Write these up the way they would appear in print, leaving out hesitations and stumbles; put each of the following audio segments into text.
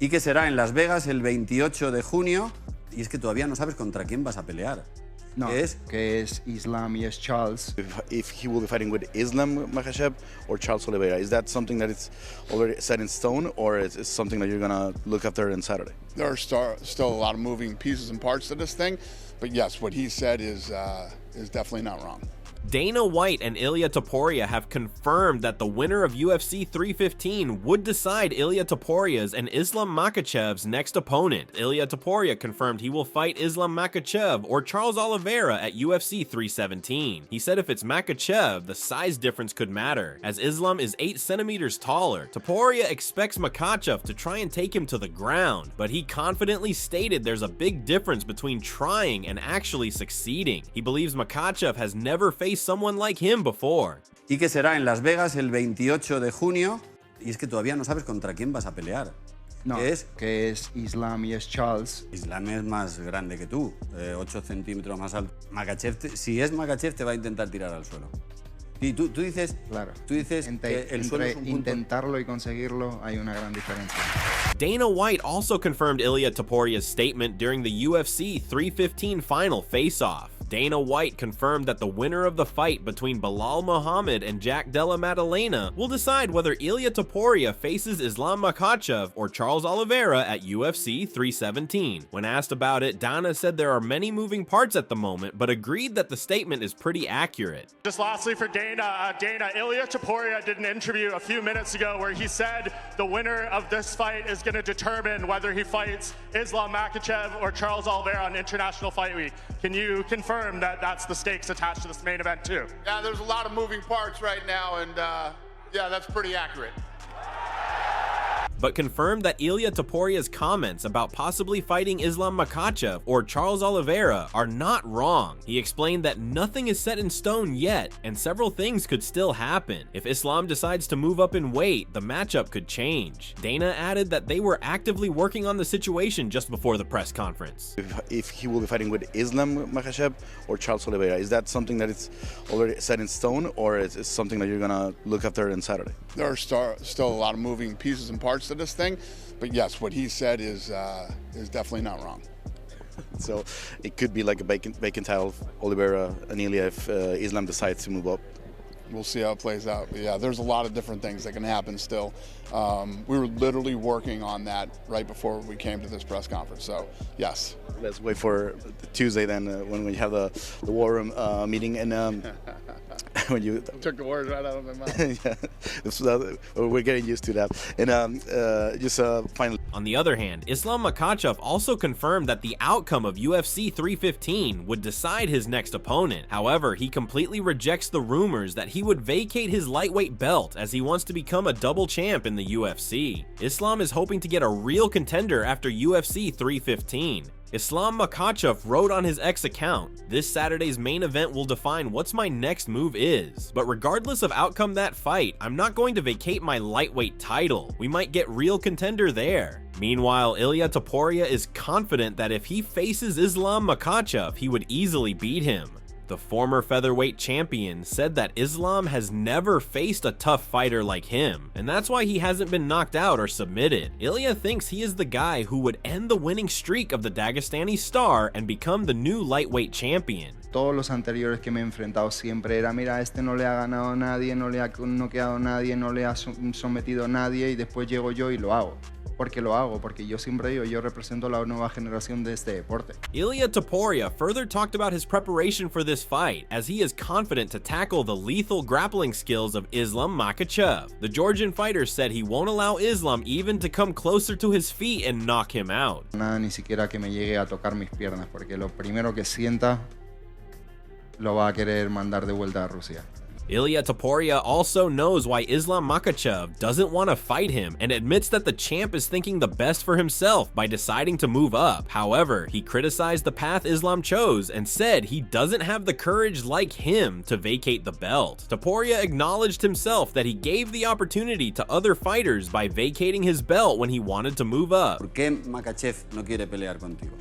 y que será en Las Vegas el 28 de junio. Y es que todavía no sabes contra quién vas a pelear. No, que es Islam y es Charles. If he will be fighting with Islam Makhachev or Charles Oliveira, is that something that is already set in stone, or is it something that you're gonna look after on Saturday? There are still a lot of moving pieces and parts to this thing, but yes, what he said is definitely not wrong. Dana White and Ilia Topuria have confirmed that the winner of UFC 315 would decide Ilia Topuria's and Islam Makhachev's next opponent. Ilia Topuria confirmed he will fight Islam Makhachev or Charles Oliveira at UFC 317. He said if it's Makhachev, the size difference could matter, as Islam is 8 centimeters taller. Topuria expects Makhachev to try and take him to the ground, but he confidently stated there's a big difference between trying and actually succeeding. He believes Makhachev has never faced someone like him before. Y que será en Las Vegas el 28 de junio. Y es que todavía no sabes contra quién vas a pelear. No, que es Islam y es Charles. Islam es más grande que tú, 8 centímetros más alto. Makhachev, si es Makhachev, te va a intentar tirar al suelo. Y tú dices, claro, tú dices que el suelo es un punto. Intentarlo y conseguirlo hay una gran diferencia. Dana White also confirmed Ilia Topuria's statement during the UFC 315 final face-off. Dana White confirmed that the winner of the fight between Bilal Muhammad and Jack Della Maddalena will decide whether Ilia Topuria faces Islam Makhachev or Charles Oliveira at UFC 317. When asked about it, Dana said there are many moving parts at the moment, but agreed that the statement is pretty accurate. Just lastly for Dana, Ilia Topuria did an interview a few minutes ago where he said the winner of this fight is going to determine whether he fights Islam Makhachev or Charles Oliveira on International Fight Week. Can you confirm that that's the stakes attached to this main event too? Yeah, there's a lot of moving parts right now, and yeah, that's pretty accurate. But confirmed that Ilia Topuria's comments about possibly fighting Islam Makhachev or Charles Oliveira are not wrong. He explained that nothing is set in stone yet, and several things could still happen. If Islam decides to move up in weight, the matchup could change. Dana added that they were actively working on the situation just before the press conference. If he will be fighting with Islam Makhachev or Charles Oliveira, is that something that is already set in stone, or is it something that you're gonna look after on Saturday? There are still a lot of moving pieces and parts to this thing, but yes, what he said is definitely not wrong. So it could be like a bacon title, Oliveira and Ilia, if Islam decides to move up. We'll see how it plays out. But yeah, there's a lot of different things that can happen still. We were literally working on that right before we came to this press conference, so yes. Let's wait for Tuesday then, when we have the War Room meeting, and when you took the words right out of my mouth. Yeah, we're getting used to that. And just finally. On the other hand, Islam Makhachev also confirmed that the outcome of UFC 315 would decide his next opponent. However, he completely rejects the rumors that he would vacate his lightweight belt, as he wants to become a double champ in the UFC. Islam is hoping to get a real contender after UFC 315. Islam Makhachev wrote on his X account, "This Saturday's main event will define what's my next move is. But regardless of outcome that fight, I'm not going to vacate my lightweight title. We might get real contender there." Meanwhile, Ilia Topuria is confident that if he faces Islam Makhachev, he would easily beat him. The former featherweight champion said that Islam has never faced a tough fighter like him, and that's why he hasn't been knocked out or submitted. Ilia thinks he is the guy who would end the winning streak of the Dagestani star and become the new lightweight champion. Todos los anteriores que me he enfrentado siempre era, mira, este no le ha ganado a nadie, no le ha noqueado a nadie, no le ha sometido a nadie, y después llego yo y lo hago. Porque lo hago, porque yo siempre digo, yo represento la nueva generación de este deporte. Ilia Topuria further talked about his preparation for this fight, as he is confident to tackle the lethal grappling skills of Islam Makhachev. The Georgian fighter said he won't allow Islam even to come closer to his feet and knock him out. Nada, ni siquiera que me llegue a tocar mis piernas, porque lo primero que sienta lo va a querer mandar de vuelta a Rusia. Ilia Topuria also knows why Islam Makhachev doesn't want to fight him, and admits that the champ is thinking the best for himself by deciding to move up. However, he criticized the path Islam chose and said he doesn't have the courage like him to vacate the belt. Topuria acknowledged himself that he gave the opportunity to other fighters by vacating his belt when he wanted to move up. ¿Por qué Makhachev no quiere pelear contigo?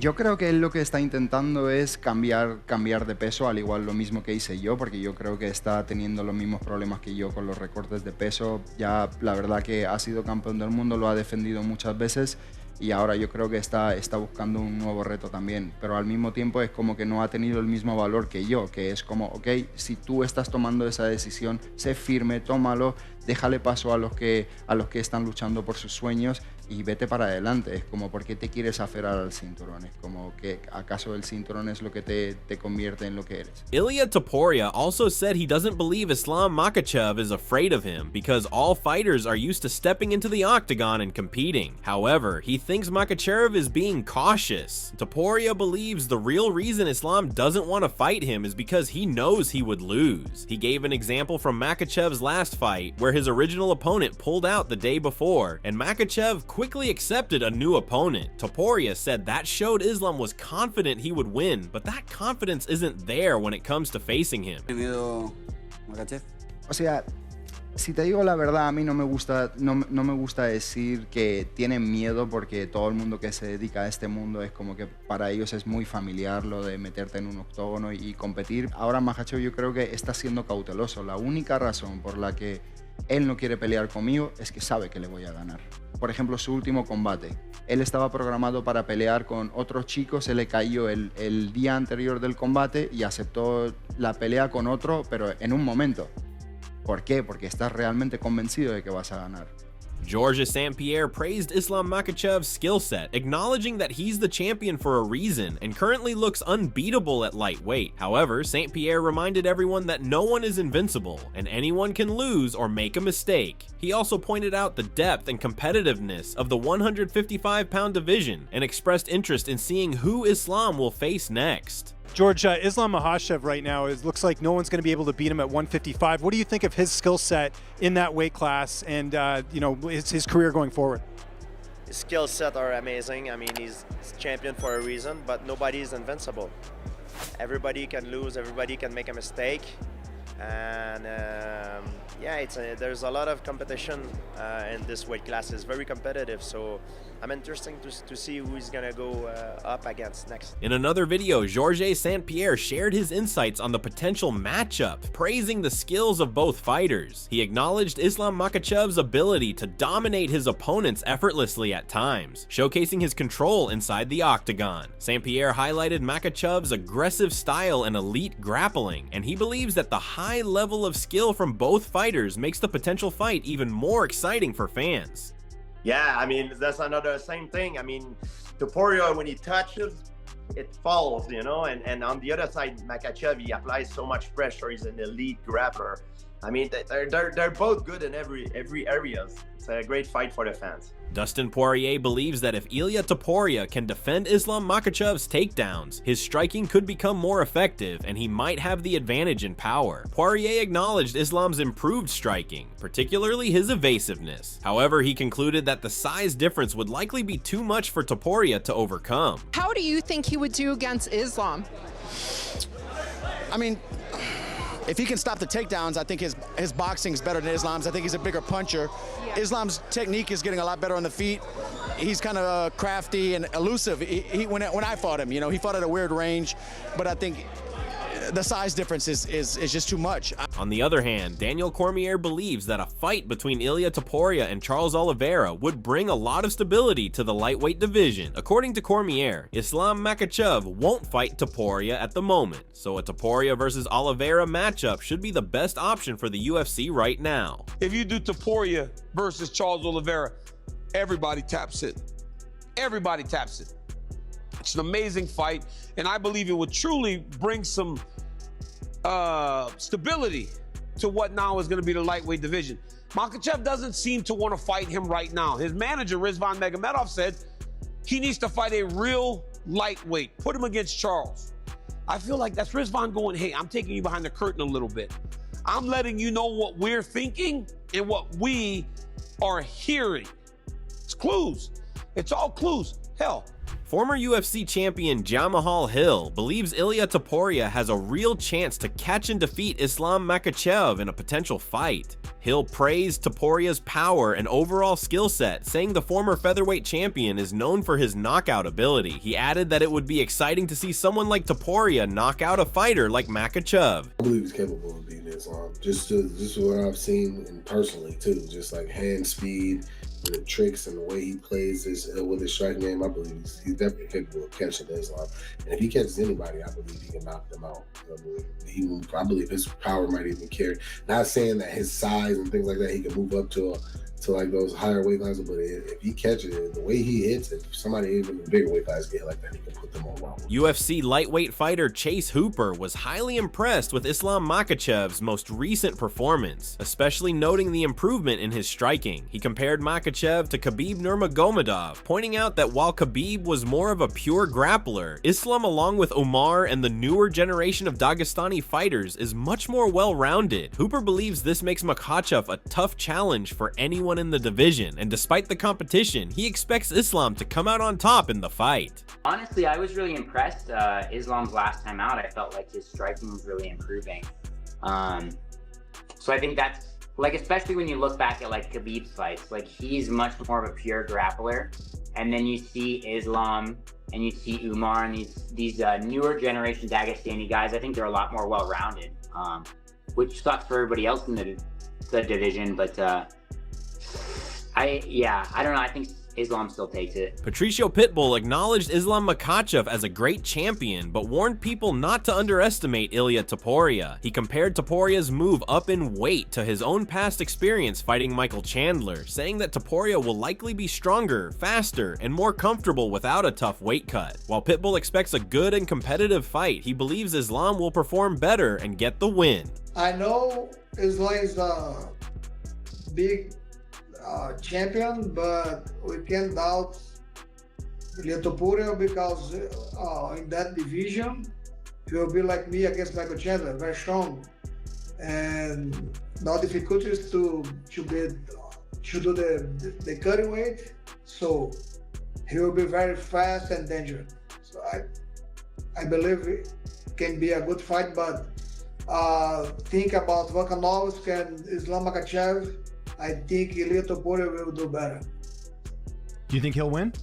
Yo creo que él lo que está intentando es cambiar de peso, al igual lo mismo que hice yo, porque yo creo que está teniendo los mismos problemas que yo con los recortes de peso. Ya la verdad que ha sido campeón del mundo, lo ha defendido muchas veces y ahora yo creo que está buscando un nuevo reto también, pero al mismo tiempo es como que no ha tenido el mismo valor que yo, que es como, ok, si tú estás tomando esa decisión, sé firme, tómalo, déjale paso a los que están luchando por sus sueños y vete para adelante. Es como, ¿por qué te quieres aferrar al cinturón? Es como que ¿acaso el cinturón es lo que te convierte en lo que eres? Ilia Topuria also said he doesn't believe Islam Makhachev is afraid of him because all fighters are used to stepping into the octagon and competing. However, he thinks Makhachev is being cautious. Topuria believes the real reason Islam doesn't want to fight him is because he knows he would lose. He gave an example from Makhachev's last fight where his original opponent pulled out the day before, and Makhachev quickly accepted a new opponent. Topuria said that showed Islam was confident he would win, but that confidence isn't there when it comes to facing him. ¿Miedo Makhachev? O sea, si te digo la verdad, a mí no me gusta decir que tienen miedo porque todo el mundo que se dedica a este mundo es como que para ellos es muy familiar lo de meterte en un octógono y competir. Ahora Makhachev yo creo que está siendo cauteloso. La única razón por la que él no quiere pelear conmigo es que sabe que le voy a ganar. Por ejemplo, su último combate. Él estaba programado para pelear con otro chico, se le cayó el día anterior del combate y aceptó la pelea con otro, pero en un momento. ¿Por qué? Porque estás realmente convencido de que vas a ganar. Georges St-Pierre praised Islam Makhachev's skill set, acknowledging that he's the champion for a reason and currently looks unbeatable at lightweight. However, St-Pierre reminded everyone that no one is invincible and anyone can lose or make a mistake. He also pointed out the depth and competitiveness of the 155-pound division and expressed interest in seeing who Islam will face next. George, Islam Makhachev right now looks like no one's going to be able to beat him at 155. What do you think of his skill set in that weight class and his career going forward? His skill set are amazing. I mean, he's champion for a reason, but nobody is invincible. Everybody can lose. Everybody can make a mistake, and there's a lot of competition in this weight class. It's very competitive, so I'm interested to see who he's gonna go up against next. In another video, Georges St-Pierre shared his insights on the potential matchup, praising the skills of both fighters. He acknowledged Islam Makhachev's ability to dominate his opponents effortlessly at times, showcasing his control inside the octagon. St-Pierre highlighted Makhachev's aggressive style and elite grappling, and he believes that the high level of skill from both fighters makes the potential fight even more exciting for fans. Yeah, I mean, that's another same thing. I mean, Topuria, when he touches, it falls, you know, and on the other side, Makhachev, he applies so much pressure. He's an elite grappler. I mean, they're both good in every area. It's a great fight for the fans. Dustin Poirier believes that if Ilia Topuria can defend Islam Makhachev's takedowns, his striking could become more effective and he might have the advantage in power. Poirier acknowledged Islam's improved striking, particularly his evasiveness. However, he concluded that the size difference would likely be too much for Topuria to overcome. How do you think he would do against Islam? I mean, if he can stop the takedowns, I think his boxing is better than Islam's. I think he's a bigger puncher. Yeah. Islam's technique is getting a lot better on the feet. He's kind of crafty and elusive. When I fought him, you know, he fought at a weird range, but I think the size difference is just too much. On the other hand, Daniel Cormier believes that a fight between Ilia Topuria and Charles Oliveira would bring a lot of stability to the lightweight division. According to Cormier, Islam Makhachev won't fight Topuria at the moment, so a Topuria versus Oliveira matchup should be the best option for the UFC right now. If you do Topuria versus Charles Oliveira, everybody taps it. Everybody taps it. It's an amazing fight, and I believe it would truly bring some stability to what now is going to be the lightweight division. Makhachev doesn't seem to want to fight him right now. His manager, Rizvan Magomedov, said he needs to fight a real lightweight, put him against Charles. I feel like that's Rizvan going, hey, I'm taking you behind the curtain a little bit. I'm letting you know what we're thinking and what we are hearing. It's clues. It's all clues. Hell, Former UFC champion Jamahal Hill believes Ilia Topuria has a real chance to catch and defeat Islam Makhachev in a potential fight. Hill praised Topuria's power and overall skill set, saying the former featherweight champion is known for his knockout ability. He added that it would be exciting to see someone like Topuria knock out a fighter like Makhachev. I believe he's capable of beating Islam. Just what I've seen and personally too, just like hand speed, the tricks and the way he plays with his striking game. I believe he's definitely capable of catching Islam. And if he catches anybody, I believe he can knock them out. I believe his power might even carry. Not saying that his size and things like that, he can move up to like those higher weight classes, but if he catches it, the way he hits it, if somebody even in bigger weight classes get like that, he can put them on wild. UFC lightweight fighter Chase Hooper was highly impressed with Islam Makhachev's most recent performance, especially noting the improvement in his striking. He compared Makhachev to Khabib Nurmagomedov, pointing out that while Khabib was more of a pure grappler, Islam, along with Umar and the newer generation of Dagestani fighters, is much more well-rounded. Hooper believes this makes Makhachev a tough challenge for anyone in the division, and despite the competition, he expects Islam to come out on top in the fight. Honestly, I was really impressed. Islam's last time out, I felt like his striking was really improving. So I think that's, like, especially when you look back at like Khabib's fights, like he's much more of a pure grappler. And then you see Islam and you see Umar and these newer generation Dagestani guys. I think they're a lot more well-rounded, which sucks for everybody else in the division, but I don't know. I think Islam still takes it. Patricio Pitbull acknowledged Islam Makhachev as a great champion, but warned people not to underestimate Ilia Topuria. He compared Topuria's move up in weight to his own past experience fighting Michael Chandler, saying that Topuria will likely be stronger, faster, and more comfortable without a tough weight cut. While Pitbull expects a good and competitive fight, he believes Islam will perform better and get the win. I know Islam is a big champion, but we can't doubt Ilia Topuria because in that division, he will be like me against Michael Chandler, very strong. And now difficulty is to do the cutting weight, so he will be very fast and dangerous. So I believe it can be a good fight, but think about Volkanovski and Islam Makhachev. I think Ilia Topuria will do better. Do you think he'll win?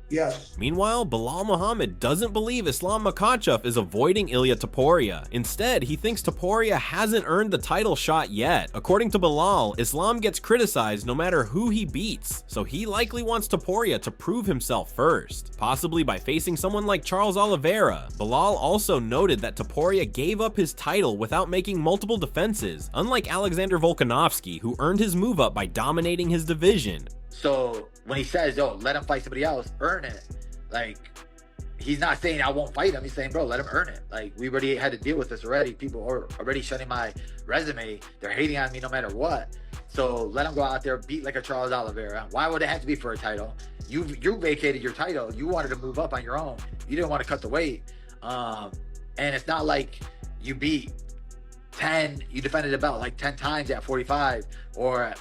Yes. Meanwhile, Bilal Muhammad doesn't believe Islam Makhachev is avoiding Ilia Topuria. Instead, he thinks Topuria hasn't earned the title shot yet. According to Bilal, Islam gets criticized no matter who he beats, so he likely wants Topuria to prove himself first, possibly by facing someone like Charles Oliveira. Bilal also noted that Topuria gave up his title without making multiple defenses, unlike Alexander Volkanovski, who earned his move up by dominating his division. So when he says, yo, let him fight somebody else, earn it, like, he's not saying I won't fight him. He's saying, bro, let him earn it. Like, we already had to deal with this already. People are already shutting my resume. They're hating on me no matter what. So let him go out there, beat like a Charles Oliveira. Why would it have to be for a title? You vacated your title. You wanted to move up on your own. You didn't want to cut the weight. And it's not like you beat 10, you defended the belt like 10 times at 45 or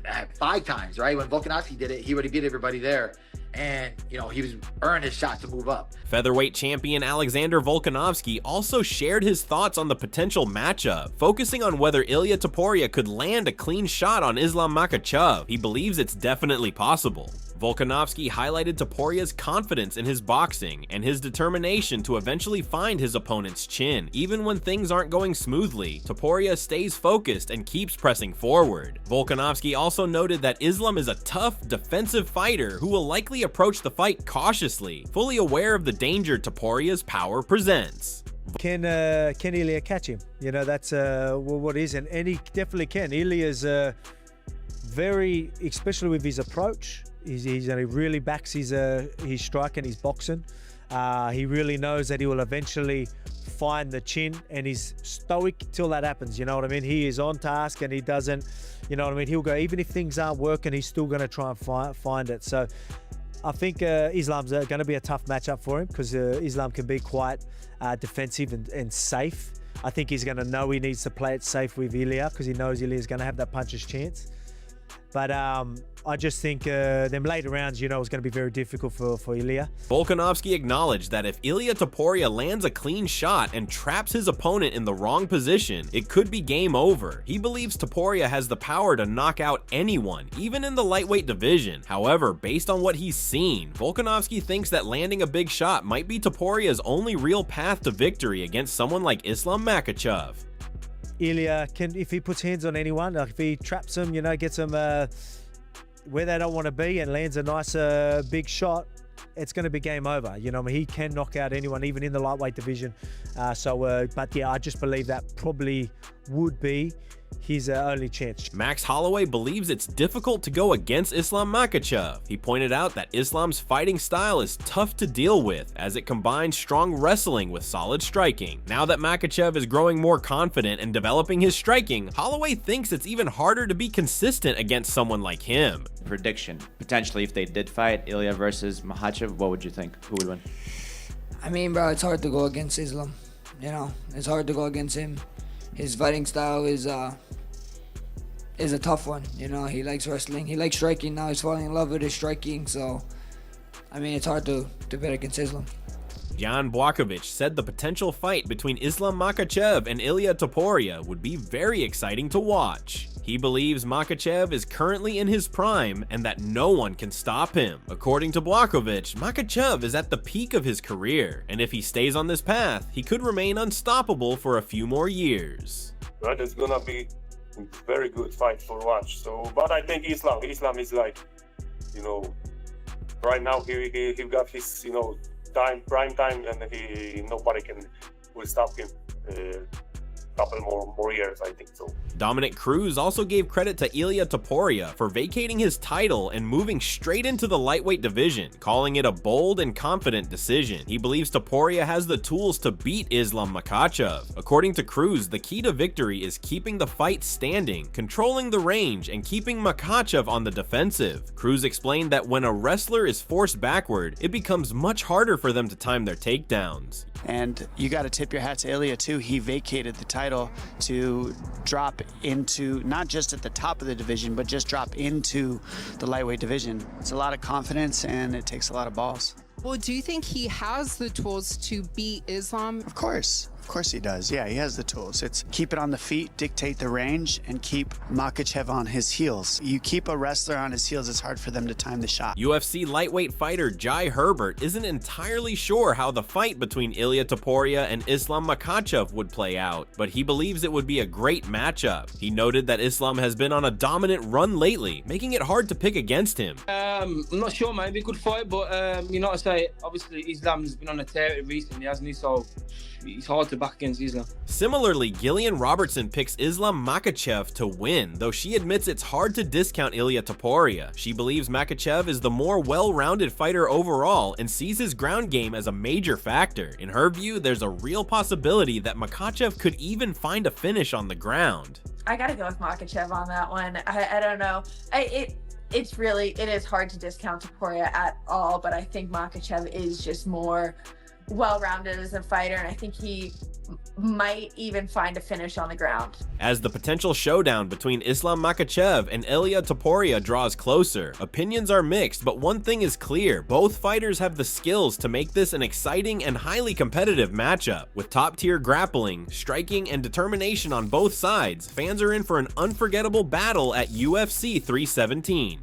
at 5 times, right? When Volkanovski did it, he already beat everybody there. And, you know, he was earned his shot to move up. Featherweight champion Alexander Volkanovski also shared his thoughts on the potential matchup, focusing on whether Ilia Topuria could land a clean shot on Islam Makhachev. He believes it's definitely possible. Volkanovski highlighted Topuria's confidence in his boxing and his determination to eventually find his opponent's chin. Even when things aren't going smoothly, Topuria stays focused and keeps pressing forward. Volkanovski also noted that Islam is a tough, defensive fighter who will likely approach the fight cautiously, fully aware of the danger Topuria's power presents. Can Ilia catch him? You know, that's what is, and he definitely can. Ilia's very, especially with his approach. He really backs his strike and his boxing. He really knows that he will eventually find the chin, and he's stoic till that happens. You know what I mean? He is on task, and he doesn't, you know what I mean? He'll go, even if things aren't working, he's still going to try and find it. So I think Islam's going to be a tough matchup for him because Islam can be quite defensive and safe. I think he's going to know he needs to play it safe with Ilia because he knows Ilia's going to have that puncher's chance. But I just think them later rounds, you know, is going to be very difficult for Ilia. Volkanovski acknowledged that if Ilia Topuria lands a clean shot and traps his opponent in the wrong position, it could be game over. He believes Topuria has the power to knock out anyone, even in the lightweight division. However, based on what he's seen, Volkanovski thinks that landing a big shot might be Topuria's only real path to victory against someone like Islam Makhachev. Ilia can, if he puts hands on anyone, like if he traps them, you know, gets them where they don't want to be and lands a nice big shot, it's going to be game over. You know, I mean, he can knock out anyone, even in the lightweight division. But yeah, I just believe that probably would be his only chance. Max Holloway believes it's difficult to go against Islam Makhachev. He pointed out that Islam's fighting style is tough to deal with, as it combines strong wrestling with solid striking. Now that Makhachev is growing more confident and developing his striking, Holloway thinks it's even harder to be consistent against someone like him. Prediction, potentially if they did fight Ilia versus Makhachev, what would you think? Who would win? I mean, bro, it's hard to go against Islam. You know, it's hard to go against him. His fighting style is a tough one. You know, he likes wrestling. He likes striking. Now he's falling in love with his striking. So, I mean, it's hard to bet against Islam. Jan Błachowicz said the potential fight between Islam Makhachev and Ilia Topuria would be very exciting to watch. He believes Makhachev is currently in his prime and that no one can stop him. According to Błachowicz, Makhachev is at the peak of his career, and if he stays on this path, he could remain unstoppable for a few more years. Right, it's gonna be a very good fight for watch. So, but I think Islam is like, you know, right now he got his, you know, prime time, and nobody will stop him. Couple more years, I think so. Dominic Cruz also gave credit to Ilia Topuria for vacating his title and moving straight into the lightweight division, calling it a bold and confident decision. He believes Topuria has the tools to beat Islam Makhachev. According to Cruz, the key to victory is keeping the fight standing, controlling the range, and keeping Makhachev on the defensive. Cruz explained that when a wrestler is forced backward, it becomes much harder for them to time their takedowns. And you got to tip your hat to Ilia too. He vacated the title to drop into, not just at the top of the division, but just drop into the lightweight division. It's a lot of confidence and it takes a lot of balls. Well, do you think he has the tools to beat Islam? Of course he does. Yeah, he has the tools. It's keep it on the feet, dictate the range, and keep Makhachev on his heels. You keep a wrestler on his heels, it's hard for them to time the shot. UFC lightweight fighter Jai Herbert isn't entirely sure how the fight between Ilia Topuria and Islam Makhachev would play out, but he believes it would be a great matchup. He noted that Islam has been on a dominant run lately, making it hard to pick against him. I'm not sure, man. It'd be a good fight, but you know what I say, obviously Islam's been on a tear recently, hasn't he? So it's hard to back against Islam. Similarly, Gillian Robertson picks Islam Makhachev to win, though she admits it's hard to discount Ilia Topuria. She believes Makhachev is the more well-rounded fighter overall and sees his ground game as a major factor. In her view, there's a real possibility that Makhachev could even find a finish on the ground. I gotta go with Makhachev on that one. I don't know. It is hard to discount Topuria at all, but I think Makhachev is just more well-rounded as a fighter, and I think he might even find a finish on the ground. As the potential showdown between Islam Makhachev and Ilia Topuria draws closer, opinions are mixed, but one thing is clear: both fighters have the skills to make this an exciting and highly competitive matchup. With top-tier grappling, striking, and determination on both sides, fans are in for an unforgettable battle at UFC 317.